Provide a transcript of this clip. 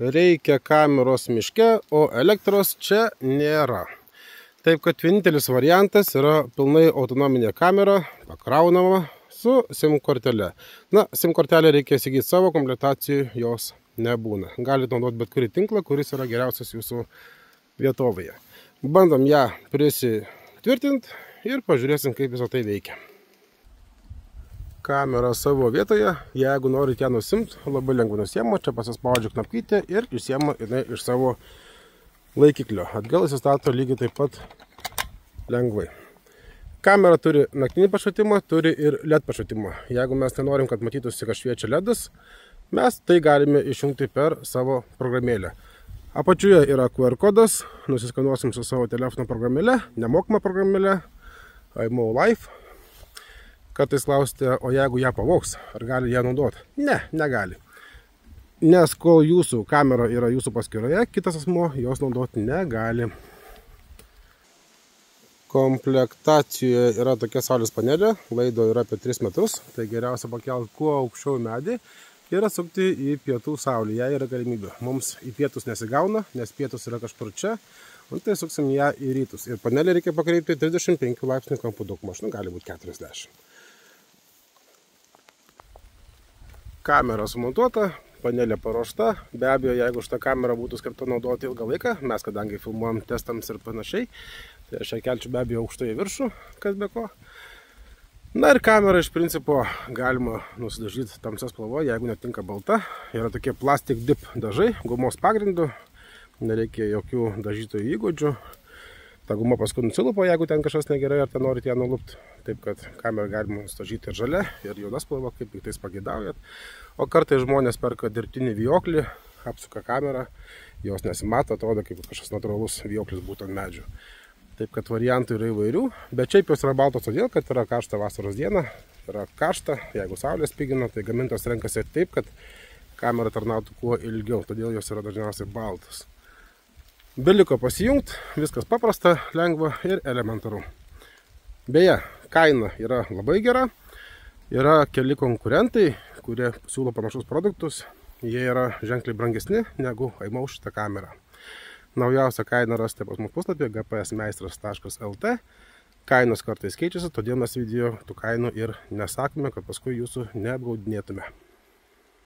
reikia kameros miške, o elektros čia nėra. Taip kad vienintelis variantas yra pilnai autonominė kamera, pakraunama su SIM kortele. Na, SIM kortelę reikia įsigyti savo, komplektacijų jos nebūna. Galite naudoti bet kurį tinklą, kuris yra geriausias jūsų vietovėje. Bandom ją prisitvirtinti ir pažiūrėsim, kaip visą tai veikia. Kamera savo vietoje, jeigu norite ją nusimti, labai lengvai nusiema, čia pasispaudžia knapkytė ir išsiema jinai iš savo laikiklio. Atgal įsistato lygiai taip pat lengvai. Kamera turi naktinį pašvietimą, turi ir LED pašvietimą. Jeigu mes nenorim, kad matytųsi, kad šviečia LEDas, mes tai galime išjungti per savo programėlę. Apačioje yra QR kodas, nusiskanuosim su savo telefono programėlė, nemokama programėlė, iMO Life. Kartais klausite, o jeigu ją pavogs, ar gali ją naudoti? Ne, negali. Nes kol jūsų kamera yra jūsų paskyroje, kitas asmuo jos naudoti negali. Komplektacijoje yra tokia saulės panelė, laido yra apie 3 metrus, tai geriausia pakelti kuo aukščiau medį ir atsukti į pietų saulę. Jei yra galimybė. Mums į pietus nesigauna, nes pietus yra kažkur čia, o tai suksim ją į rytus. Ir panelį reikia pakreipti 35 laipsnių kampu daugmaž, gali būti 40. Kamera sumontuota, panelė paruošta. Be abejo, jeigu šitą kamerą būtų skirta naudoti ilgą laiką, mes kadangi filmuojam testams ir panašiai, tai aš ją kelčiu be abejo aukštai į viršų, kas be ko. Na ir kamerą iš principo galima nusidažyti tamsia spalva, jeigu netinka balta. Yra tokie plastic dip dažai, gumos pagrindu, nereikia jokių dažytojų įgūdžių. Ta guma paskui nusilupo, jeigu ten kažkas negerai, ar ten norite ją nulupti. Taip kad kamerą galima nusidažyti ir žalia, ir juoda spalva, kaip tik tais pageidaujat. O kartais žmonės perka dirbtinį vijoklį, apsuka kamerą, jos nesimato, atrodo kaip kažkas natūralus vijoklis būtų ant medžių. Taip kad variantų yra įvairių, bet šiaip jos yra baltos todėl, kad yra karšta vasaros diena, yra karšta, jeigu saulė spigina, tai gamintojas renkasi taip, kad kamera tarnautų kuo ilgiau, todėl jos yra dažniausiai baltos. Beliko pasijungti, viskas paprasta, lengva ir elementaru. Beje, kaina yra labai gera, yra keli konkurentai, kurie siūlo panašus produktus, jie yra ženkliai brangesni negu iMO šitą kamerą. Naujausią kainą rasite pas mūsų puslapyje gpsmeistras.lt. Kainos kartais keičiasi, todėl mes video tų kainų ir nesakome, kad paskui jūsų neapgaudinėtume.